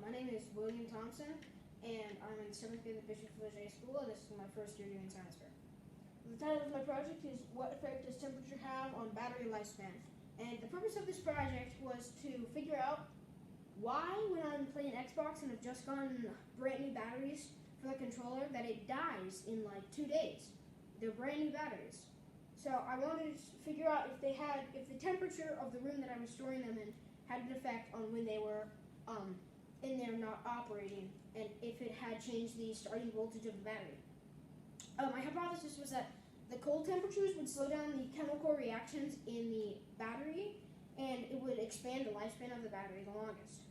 My name is William Thompson, and I'm in 7th grade at Bishop Felice School, and this is my first year doing science fair. The title of my project is What Effect Does Temperature Have on Battery Lifespan? And the purpose of this project was to figure out why, when I'm playing Xbox and have just gotten brand new batteries for the controller, that it dies in like 2 days. They're brand new batteries. So I wanted to figure out if the temperature of the room that I was storing them in had an effect on when they were in there not operating, and if it had changed the starting voltage of the battery. My hypothesis was that the cold temperatures would slow down the chemical reactions in the battery, and it would expand the lifespan of the battery the longest.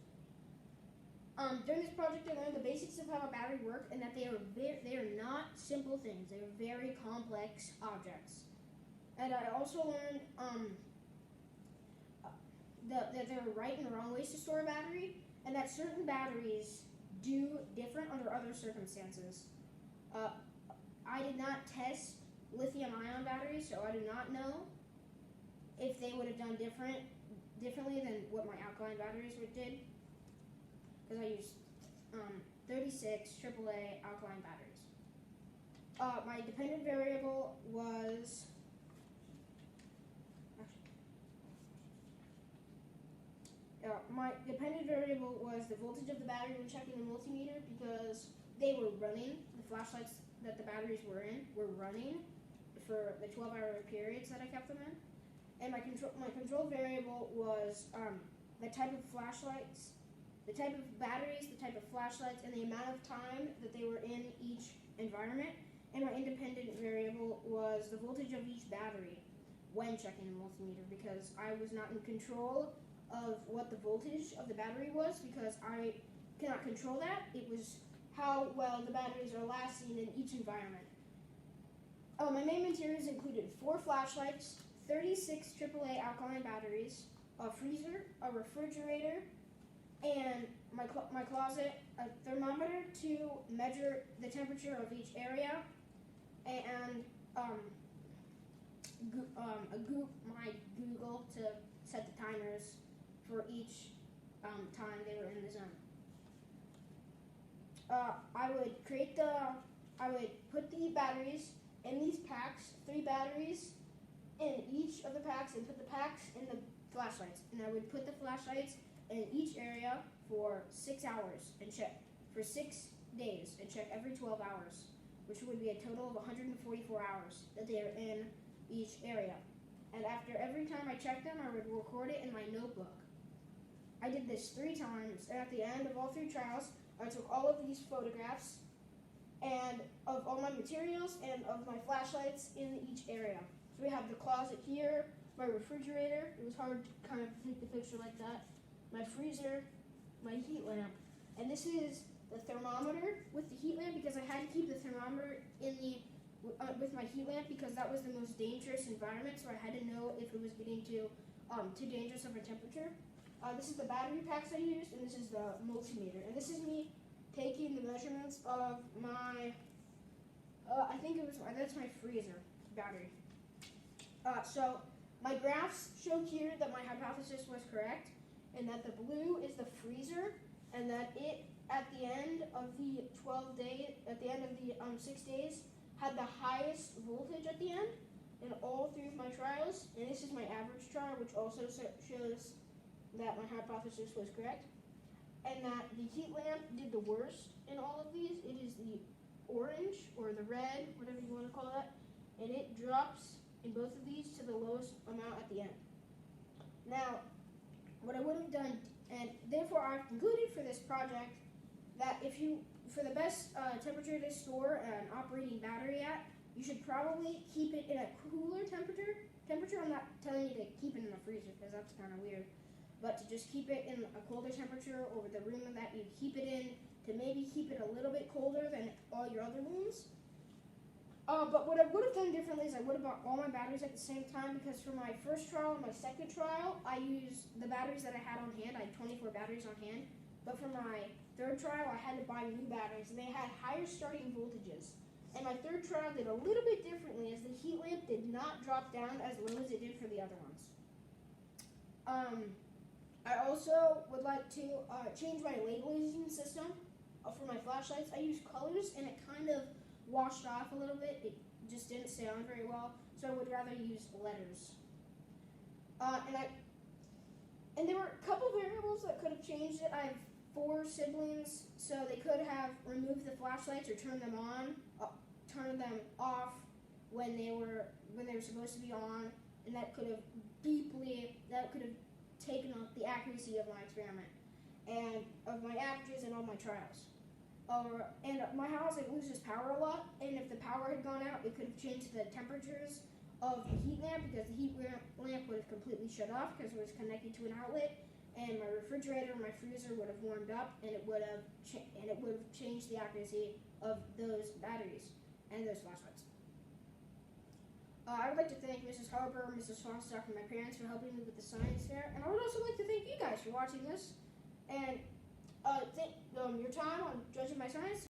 During this project, I learned the basics of how a battery works, and that they are not simple things. They are very complex objects. And I also learned that there are right and wrong ways to store a battery, and that certain batteries do different under other circumstances. I did not test lithium-ion batteries, so I do not know if they would have done differently than what my alkaline batteries did, because I used 36 AAA alkaline batteries. My dependent variable was the voltage of the battery when checking the multimeter, because they were running. The flashlights that the batteries were in were running for the 12-hour periods that I kept them in. And my control variable was the type of flashlights, the type of batteries, the type of flashlights, and the amount of time that they were in each environment. And my independent variable was the voltage of each battery when checking the multimeter, because I was not in control of what the voltage of the battery was, because I cannot control that. It was how well the batteries are lasting in each environment. My main materials included 4 flashlights, 36 AAA alkaline batteries, a freezer, a refrigerator, and my closet, a thermometer to measure the temperature of each area, and my Google to set the timers for each time they were in the zone. I would put the batteries in these packs, 3 batteries in each of the packs, and put the packs in the flashlights. And I would put the flashlights in each area for 6 hours and check for 6 days and check every 12 hours, which would be a total of 144 hours that they are in each area. And after every time I checked them, I would record it in my notebook. I did this 3 times, and at the end of all 3 trials, I took all of these photographs and of all my materials and of my flashlights in each area. So we have the closet here, my refrigerator. It was hard to kind of take the picture like that. My freezer, my heat lamp, and this is the thermometer with the heat lamp, because I had to keep the thermometer in the with my heat lamp, because that was the most dangerous environment. So I had to know if it was getting too dangerous of a temperature. This is the battery packs I used, and this is the multimeter. And this is me taking the measurements of my, that's my freezer battery. So my graphs show here that my hypothesis was correct, and that the blue is the freezer, and that it, at the end of the 6 days, had the highest voltage at the end in all 3 of my trials. And this is my average trial, which also shows that my hypothesis was correct, and that the heat lamp did the worst in all of these. It is the orange, or the red, whatever you want to call that, and it drops in both of these to the lowest amount at the end. Now, what I would have done, and therefore I've concluded for this project, that for the best temperature to store an operating battery at, you should probably keep it in a cooler temperature. I'm not telling you to keep it in a freezer, because that's kind of weird, but to just keep it in a colder temperature over the room that you keep it in, to maybe keep it a little bit colder than all your other rooms. But what I would have done differently is I would have bought all my batteries at the same time, because for my first trial and my second trial, I used the batteries that I had on hand. I had 24 batteries on hand. But for my third trial, I had to buy new batteries, and they had higher starting voltages. And my third trial did a little bit differently, as the heat lamp did not drop down as low as it did for the other ones. I also would like to change my labeling system for my flashlights. I use colors and it kind of washed off a little bit. It just didn't stay on very well, so I would rather use letters. And there were a couple variables that could have changed it. I have 4 siblings, so they could have removed the flashlights or turned them off when they were supposed to be on, and that could have taken up the accuracy of my experiment and of my averages and all my trials. And my house, it loses power a lot, and if the power had gone out, it could have changed the temperatures of the heat lamp, because the heat lamp would have completely shut off because it was connected to an outlet, and my refrigerator and my freezer would have warmed up, and it would have changed the accuracy of those batteries and those flashlights. I would like to thank Mrs. Harper, Mrs. Fostock, and my parents for helping me with the science fair, and I would also like to thank you guys for watching this, and your time on judging my science.